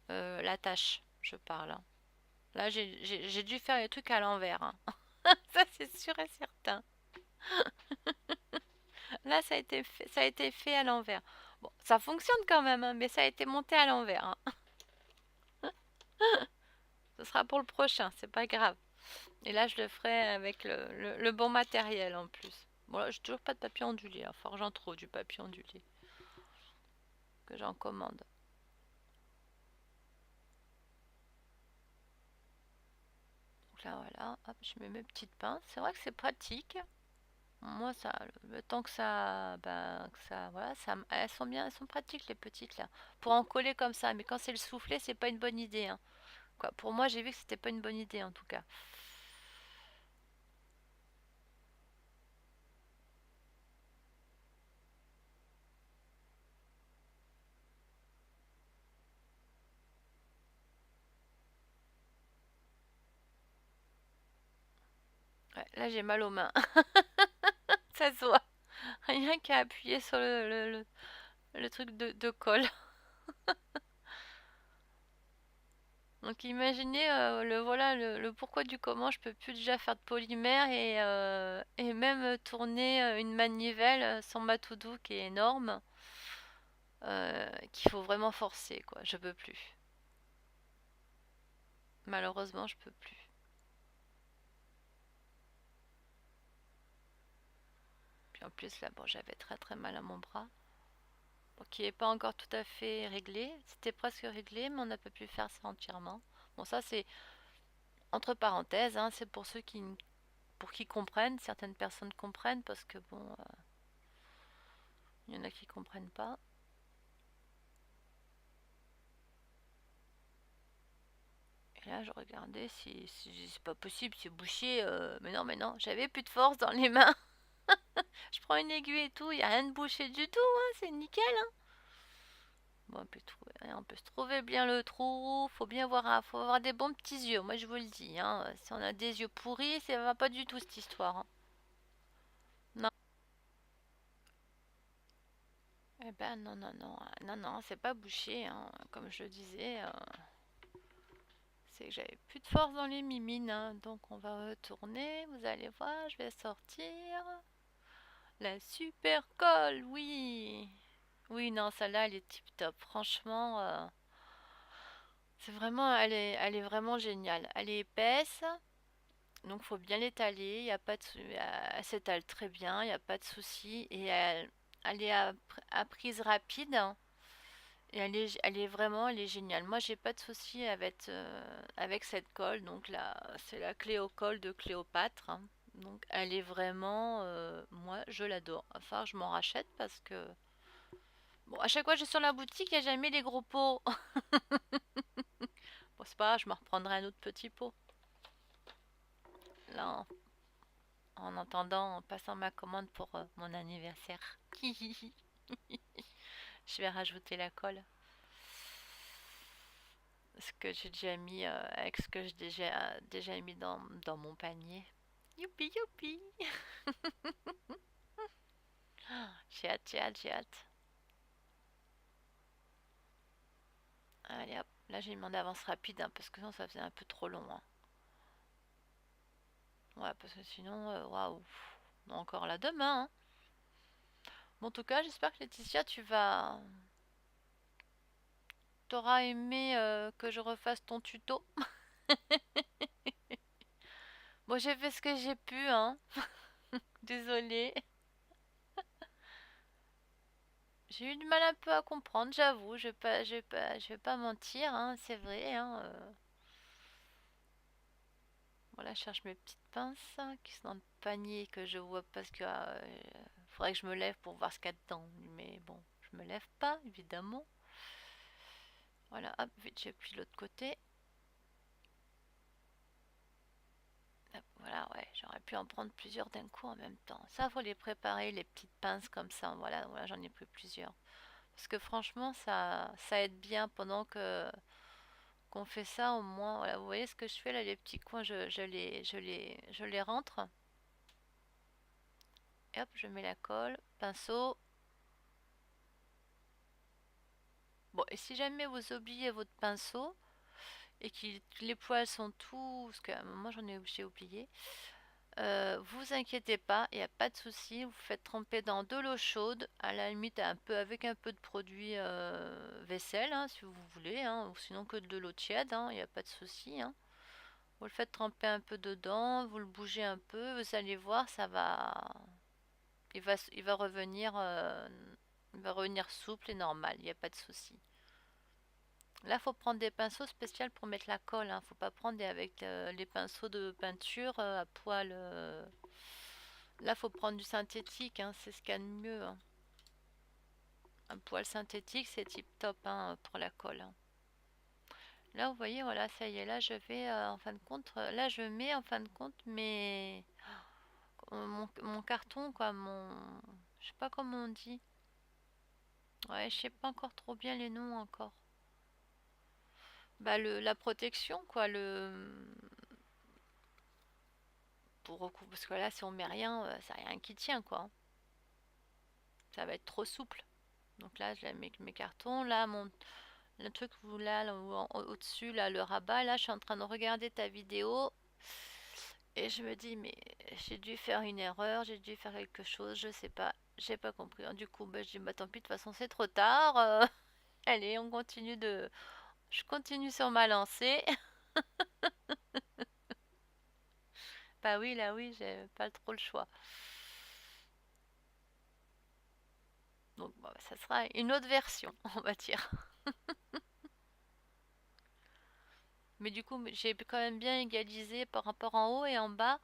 Speaker 1: La tâche, je parle, hein. Là, j'ai dû faire les trucs à l'envers, hein. Ça, c'est sûr et certain. Là, ça a été fait à l'envers. Bon, ça fonctionne quand même, hein, mais ça a été monté à l'envers, hein. Ce sera pour le prochain, c'est pas grave. Et là, je le ferai avec le bon matériel en plus. Bon, là, j'ai toujours pas de papier ondulé. Il va falloir que j'en trouve du papier ondulé. Que j'en commande. Donc là, voilà. Hop, je mets mes petites pinces. C'est vrai que c'est pratique. Moi, ça, le temps que voilà, elles sont pratiques les petites là. Pour en coller comme ça. Mais quand c'est le soufflet, c'est pas une bonne idée, hein. Quoi, pour moi, j'ai vu que c'était pas une bonne idée en tout cas. Là, j'ai mal aux mains. Ça se voit. Rien qu'à appuyer sur le truc de colle. Donc imaginez voilà le pourquoi du comment je peux plus déjà faire de polymère et même tourner une manivelle sans ma to do qui est énorme, qu'il faut vraiment forcer quoi. Je peux plus. Malheureusement, je peux plus. Puis en plus là, bon, j'avais très très mal à mon bras. Bon, qui est pas encore tout à fait réglé. C'était presque réglé, mais on n'a pas pu faire ça entièrement. Bon, ça c'est entre parenthèses, hein, c'est pour ceux pour qui comprennent. Certaines personnes comprennent parce que bon, il y en a qui comprennent pas. Et là, je regardais si c'est pas possible, c'est bouché. Mais non, j'avais plus de force dans les mains. Je prends une aiguille et tout, il n'y a rien de bouché du tout, hein, c'est nickel. Hein. Bon, on peut se trouver bien le trou, faut avoir des bons petits yeux, moi je vous le dis. Hein. Si on a des yeux pourris, ça va pas du tout cette histoire. Hein. Non. Eh ben non, c'est pas bouché, hein. Comme je le disais, c'est que j'avais plus de force dans les mimines, hein. Donc on va retourner, vous allez voir, je vais sortir. La super colle, oui. Oui, non, celle-là, elle est tip top. Franchement, c'est vraiment, elle est vraiment géniale. Elle est épaisse, donc faut bien l'étaler. Il y a pas de, elle s'étale très bien, il n'y a pas de souci. Et elle est à prise rapide. Hein. Et elle est géniale. Moi, j'ai pas de souci avec cette colle. Donc là, c'est la Cléocolle de Cléopâtre. Hein. Donc, elle est vraiment, moi, je l'adore. Enfin, je m'en rachète parce que, bon, à chaque fois que je suis sur la boutique, il n'y a jamais les gros pots. Bon, c'est pas grave, je me reprendrai un autre petit pot. Là, en attendant, en passant ma commande pour mon anniversaire. Je vais rajouter la colle. Ce que j'ai déjà mis avec ce que j'ai déjà mis dans mon panier. Youpi youpi. J'ai hâte, j'ai hâte, j'ai hâte. Allez hop, là j'ai demandé avance rapide hein, parce que sinon ça faisait un peu trop long. Hein. Ouais, parce que sinon, waouh, encore là demain. Hein. Bon, en tout cas, j'espère que Laetitia, t'auras aimé que je refasse ton tuto. Bon, j'ai fait ce que j'ai pu, hein. Désolée. J'ai eu du mal un peu à comprendre, j'avoue. Je vais pas mentir, hein, c'est vrai. Hein, Voilà, je cherche mes petites pinces hein, qui sont dans le panier que je vois parce que faudrait que je me lève pour voir ce qu'il y a dedans. Mais bon, je me lève pas, évidemment. Voilà, hop, vite, j'ai pris l'autre côté. Hop, voilà, ouais, j'aurais pu en prendre plusieurs d'un coup en même temps. Ça, faut les préparer, les petites pinces comme ça. Voilà, voilà, j'en ai pris plusieurs. Parce que franchement, ça aide bien pendant que qu'on fait ça au moins. Voilà, vous voyez ce que je fais là, les petits coins, je les rentre. Et hop, je mets la colle, pinceau. Bon, et si jamais vous oubliez votre pinceau et que les poils sont tous, parce que moi j'ai oublié, vous inquiétez pas, il n'y a pas de souci. Vous faites tremper dans de l'eau chaude, à la limite avec un peu de produit vaisselle, hein, si vous voulez, hein, ou sinon que de l'eau tiède, hein, il n'y a pas de souci. Hein. Vous le faites tremper un peu dedans, vous le bougez un peu, vous allez voir, il va revenir, il va revenir souple et normal, il n'y a pas de souci. Là, faut prendre des pinceaux spéciaux pour mettre la colle. Hein. Faut pas prendre avec les pinceaux de peinture à poil. Là, faut prendre du synthétique. Hein. C'est ce qu'il y a de mieux. Hein. Un poil synthétique, c'est tip top hein, pour la colle. Hein. Là, vous voyez, voilà, ça y est. Là, je vais en fin de compte. Là, je mets en fin de compte mon carton, quoi. Je sais pas comment on dit. Ouais, je sais pas encore trop bien les noms encore. Bah, la protection, quoi. pour recouvrir, parce que là, si on met rien, c'est rien qui tient, quoi. Ça va être trop souple. Donc là, je mets mes cartons. Là, le truc où là, au-dessus, là, le rabat, là, je suis en train de regarder ta vidéo. Et je me dis, mais j'ai dû faire une erreur, j'ai dû faire quelque chose, je sais pas, j'ai pas compris. Du coup, bah, je dis, bah tant pis, de toute façon, c'est trop tard. Allez, on continue de. Je continue sur ma lancée. Bah oui, là, oui, j'ai pas trop le choix. Donc, bah, ça sera une autre version, on va dire. Mais du coup, j'ai quand même bien égalisé par rapport en haut et en bas.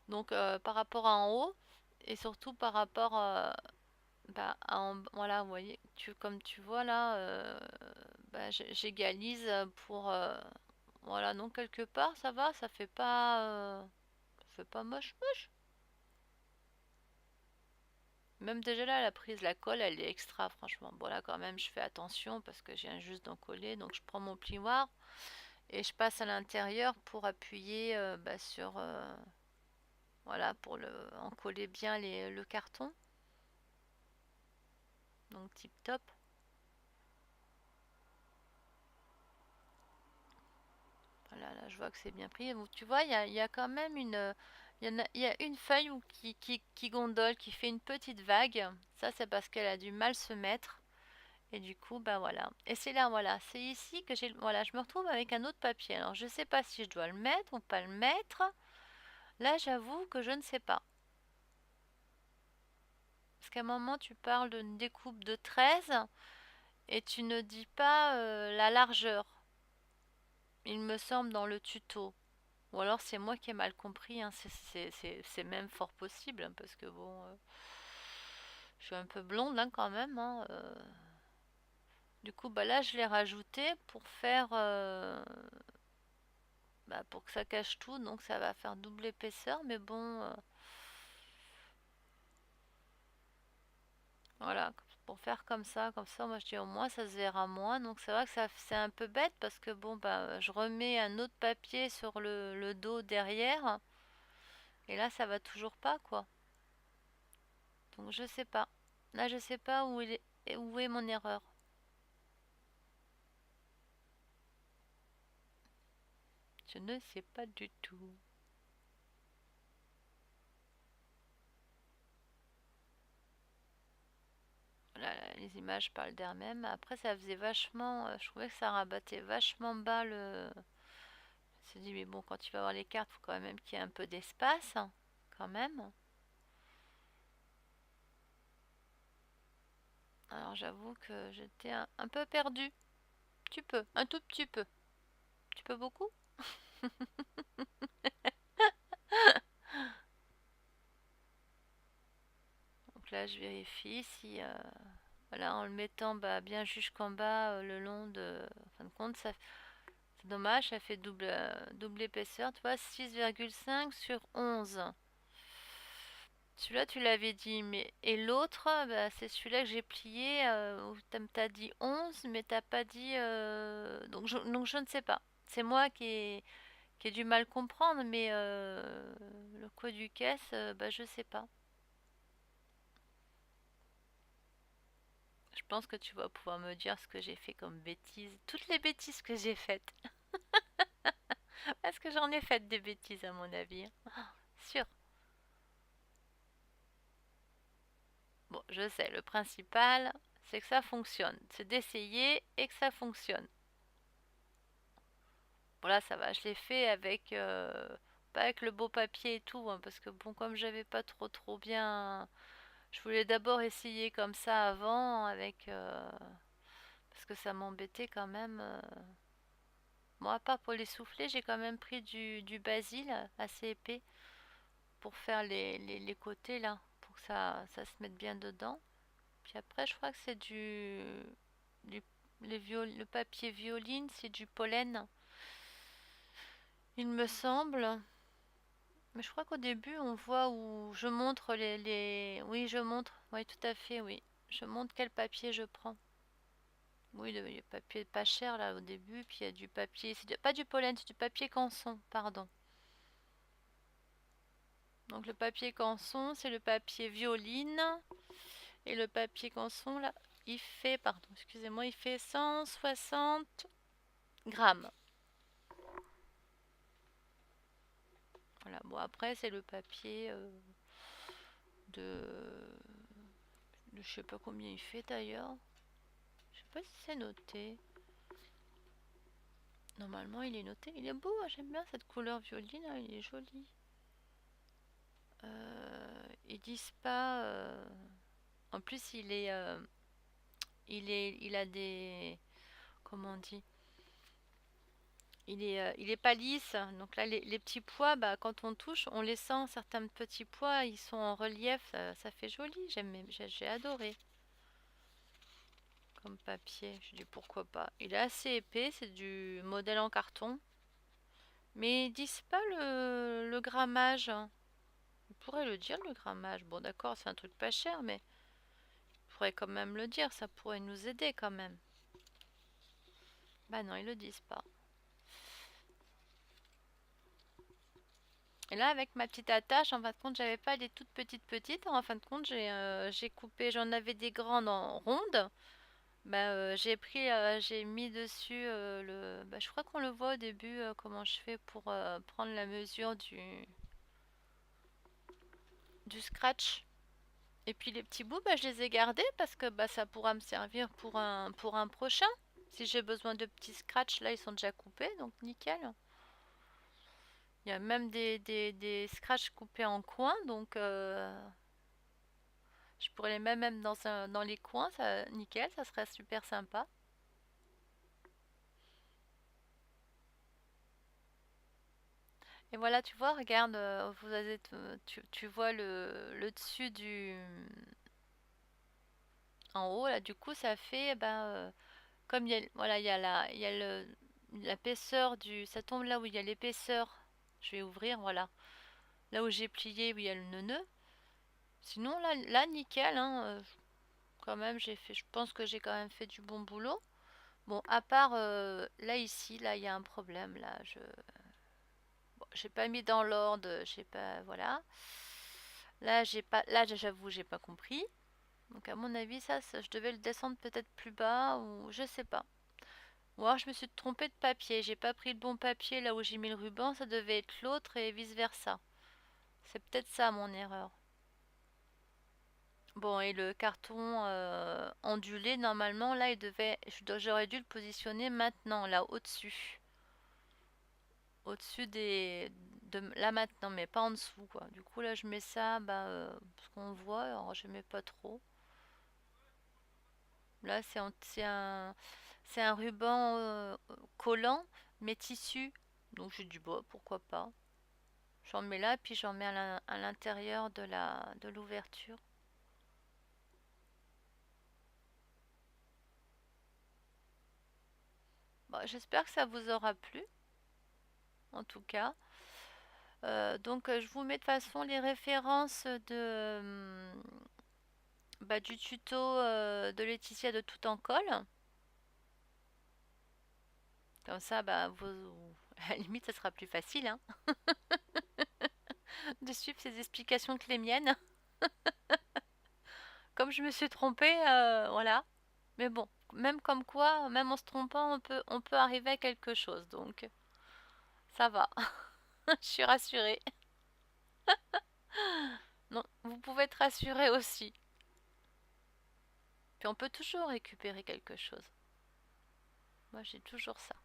Speaker 1: Donc, par rapport à en haut et surtout par rapport bah, voilà, vous voyez, comme tu vois là, bah, j'égalise pour voilà, donc quelque part ça va, ça fait pas moche moche. Même déjà là, la prise, la colle, elle est extra, franchement. Bon là quand même, je fais attention parce que je viens juste d'en coller, donc je prends mon plioir et je passe à l'intérieur pour appuyer bah, sur voilà, pour en coller bien le carton. Donc tip top. Voilà, là, je vois que c'est bien pris. Donc, tu vois, il y a quand même il y a une feuille qui gondole, qui fait une petite vague. Ça, c'est parce qu'elle a du mal se mettre. Et du coup, bah voilà. Et c'est là, voilà. C'est ici que voilà, je me retrouve avec un autre papier. Alors, je sais pas si je dois le mettre ou pas le mettre. Là, j'avoue que je ne sais pas. Parce qu'à un moment, tu parles d'une découpe de 13 et tu ne dis pas la largeur. Il me semble dans le tuto. Ou alors c'est moi qui ai mal compris, hein. C'est même fort possible, hein, parce que bon, je suis un peu blonde hein, quand même, hein. Du coup, bah là, je l'ai rajouté pour faire, bah, pour que ça cache tout, donc ça va faire double épaisseur, mais bon, voilà, pour faire comme ça, moi je dis au moins ça se verra moins, donc c'est vrai que ça c'est un peu bête parce que bon, bah, je remets un autre papier sur le dos derrière, et là ça va toujours pas quoi. Donc je sais pas. Là, je sais pas où est mon erreur. Je ne sais pas du tout. Voilà, les images parlent d'elles-mêmes. Après, ça faisait vachement. Je trouvais que ça rabattait vachement bas le. Je me suis dit, mais bon, quand tu vas voir les cartes, faut quand même qu'il y ait un peu d'espace. Hein, quand même. Alors, j'avoue que j'étais un peu perdue. Tu peux, un tout petit peu. Tu peux beaucoup? Donc là, je vérifie si. Voilà, en le mettant bah, bien jusqu'en bas, le long de. En fin de compte, ça. C'est dommage, ça fait double épaisseur, tu vois, 6,5 sur 11. Celui-là, tu l'avais dit, mais et l'autre, bah, c'est celui-là que j'ai plié, où t'as dit 11, mais t'as pas dit... donc je ne sais pas. C'est moi qui ai du mal comprendre, mais le code du caisse, bah, je sais pas. Je pense que tu vas pouvoir me dire ce que j'ai fait comme bêtises. Toutes les bêtises que j'ai faites. Parce que j'en ai fait des bêtises à mon avis. Sûr. Bon, je sais, le principal, c'est que ça fonctionne. C'est d'essayer et que ça fonctionne. Bon, là, ça va, je l'ai fait avec, pas avec le beau papier et tout, hein, parce que bon, comme j'avais pas trop bien. Je voulais d'abord essayer comme ça avant, avec. Parce que ça m'embêtait quand même. Bon, à part pour les souffler, j'ai quand même pris du basil assez épais pour faire les côtés là, pour que ça se mette bien dedans. Puis après, je crois que c'est du le papier violine, c'est du pollen, il me semble. Mais je crois qu'au début, on voit où je montre Oui, je montre. Oui, tout à fait, oui. Je montre quel papier je prends. Oui, le papier pas cher là au début, puis il y a du papier. Pas du pollen, c'est du papier canson, pardon. Donc le papier canson, c'est le papier violine. Et le papier canson, là, il fait, pardon, excusez-moi, il fait 160 grammes. Voilà, bon après c'est le papier de... Je sais pas combien il fait d'ailleurs. Je sais pas si c'est noté. Normalement il est noté. Il est beau, hein, j'aime bien cette couleur violine, hein, il est joli. Ils disent pas... En plus il a des... Comment on dit? Il est pas lisse. Donc là les petits pois, bah, quand on touche, on les sent. Certains petits pois, ils sont en relief. Ça fait joli. J'ai adoré comme papier. Je dis pourquoi pas. Il est assez épais. C'est du modèle en carton. Mais ils disent pas le grammage. Ils pourraient le dire le grammage. Bon d'accord, c'est un truc pas cher, mais ils pourraient quand même le dire. Ça pourrait nous aider quand même. Bah non, ils le disent pas. Et là, avec ma petite attache, en fin de compte, j'avais pas des toutes petites. En fin de compte, j'ai coupé, j'en avais des grandes en rondes. Bah, j'ai mis dessus bah, je crois qu'on le voit au début, comment je fais pour prendre la mesure du scratch. Et puis les petits bouts, bah, je les ai gardés parce que bah, ça pourra me servir pour un prochain. Si j'ai besoin de petits scratchs, là, ils sont déjà coupés, donc nickel. Il y a même des scratchs coupés en coin, donc je pourrais les mettre même dans les coins, ça, nickel, ça serait super sympa. Et voilà, tu vois, regarde, tu vois le dessus en haut, là, du coup, ça fait, ben, comme il y a, voilà, il y a l'épaisseur ça tombe là où il y a l'épaisseur. Je vais ouvrir, voilà. Là où j'ai plié, où il y a le nœud. Sinon, là, nickel, hein, quand même, je pense que j'ai quand même fait du bon boulot. Bon, à part là ici, là il y a un problème. Là, bon, j'ai pas mis dans l'ordre, j'ai pas, voilà. Là j'ai pas, là j'avoue j'ai pas compris. Donc à mon avis je devais le descendre peut-être plus bas ou je sais pas. Ou alors je me suis trompée de papier. J'ai pas pris le bon papier là où j'ai mis le ruban. Ça devait être l'autre et vice versa. C'est peut-être ça mon erreur. Bon, et le carton ondulé, normalement, là, j'aurais dû le positionner maintenant, là, au-dessus. Au-dessus là maintenant, mais pas en dessous, quoi. Du coup, là, je mets ça, bah, parce qu'on voit, alors je mets pas trop. Là, c'est un ruban collant, mais tissu. Donc, j'ai du bois, pourquoi pas. J'en mets là, puis j'en mets à l'intérieur de l'ouverture. Bon, j'espère que ça vous aura plu, en tout cas. Donc, je vous mets de toute façon les références bah, du tuto de Laetitia de Tout en colle. Comme ça, bah, à la limite, ça sera plus facile hein, de suivre ces explications que les miennes. Comme je me suis trompée, voilà. Mais bon, même comme quoi, même en se trompant, on peut arriver à quelque chose. Donc, ça va. Je suis rassurée. Non, vous pouvez être rassurée aussi. Puis on peut toujours récupérer quelque chose. Moi, j'ai toujours ça.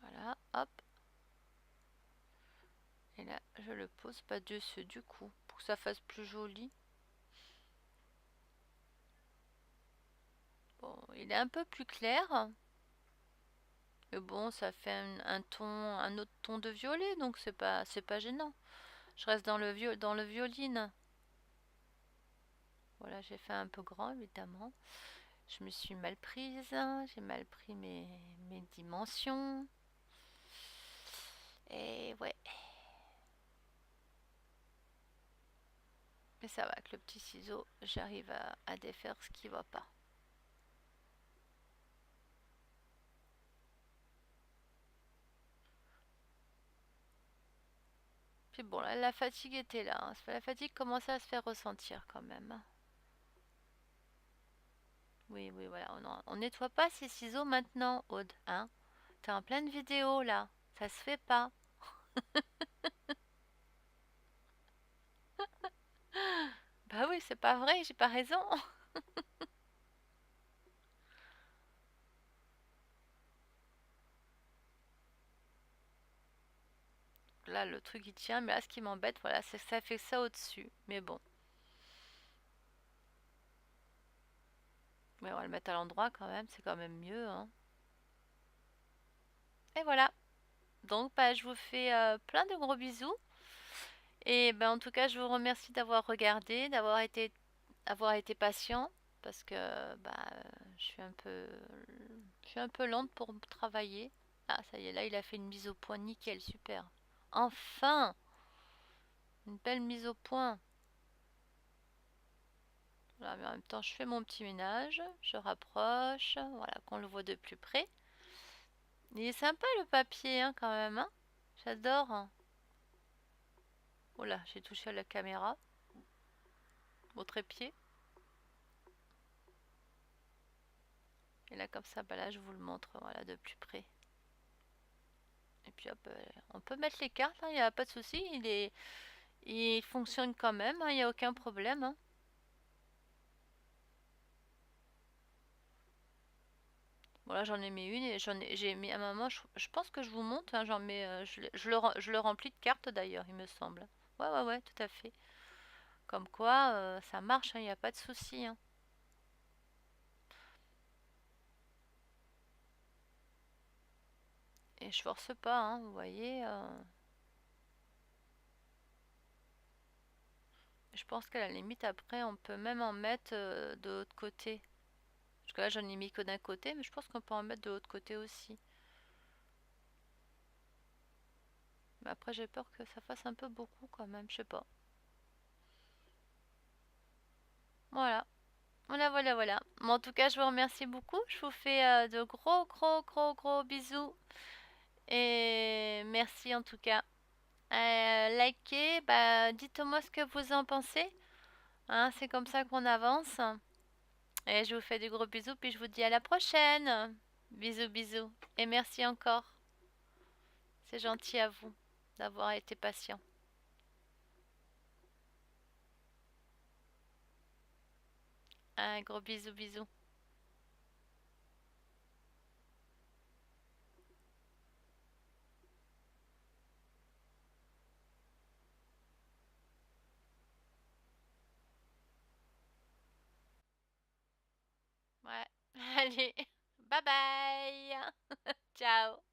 Speaker 1: Voilà, hop. Et là, je le pose pas dessus du coup, pour que ça fasse plus joli. Bon, il est un peu plus clair. Mais bon, ça fait un autre ton de violet, donc c'est pas gênant. Je reste dans le violine. Voilà, j'ai fait un peu grand, évidemment. Je me suis mal prise, j'ai mal pris mes dimensions. Et ouais. Mais ça va, avec le petit ciseau, j'arrive à défaire ce qui va pas. Puis bon, là, la fatigue était là, hein. La fatigue commençait à se faire ressentir quand même, hein. Oui, oui, voilà. On nettoie pas ces ciseaux maintenant, Aude, hein? T'es en pleine vidéo là. Ça se fait pas. Bah oui, c'est pas vrai, j'ai pas raison. Là, le truc il tient, mais là, ce qui m'embête, voilà, c'est que ça fait ça au-dessus. Mais bon, mais on va le mettre à l'endroit quand même, c'est quand même mieux, hein. Et voilà. Donc, bah, je vous fais plein de gros bisous. Et ben, en tout cas, je vous remercie d'avoir regardé, avoir été patient, parce que bah, je suis un peu lente pour travailler. Ah, ça y est, là, il a fait une mise au point nickel, super. Enfin, une belle mise au point. Voilà, mais en même temps, je fais mon petit ménage, je rapproche, voilà, qu'on le voit de plus près. Il est sympa le papier, hein, quand même, hein. J'adore, hein. Oh là, j'ai touché à la caméra, au trépied. Et là, comme ça, bah là, je vous le montre, voilà, de plus près. Et puis hop, on peut mettre les cartes, il n'y a pas de souci. Il fonctionne quand même, il n'y a aucun problème, hein. Bon là j'en ai mis une et j'ai mis à un moment, je pense que je vous montre, hein, j'en mets, je le remplis de cartes d'ailleurs, il me semble. Ouais, ouais, ouais, tout à fait. Comme quoi, ça marche, il n'y a pas de souci, hein. Et je force pas, hein, vous voyez. Je pense qu'à la limite, après, on peut même en mettre de l'autre côté. Parce que là, j'en ai mis que d'un côté, mais je pense qu'on peut en mettre de l'autre côté aussi. Mais après, j'ai peur que ça fasse un peu beaucoup quand même, je sais pas. Voilà. Voilà, voilà, voilà. Mais en tout cas, je vous remercie beaucoup. Je vous fais de gros, gros, gros, gros bisous. Et merci en tout cas. Likez, bah, dites-moi ce que vous en pensez. Hein, c'est comme ça qu'on avance. Et je vous fais des gros bisous, puis je vous dis à la prochaine. Bisous, bisous. Et merci encore. C'est gentil à vous d'avoir été patient. Un gros bisou, bisous. Ouais. Allez. Bye bye. Ciao.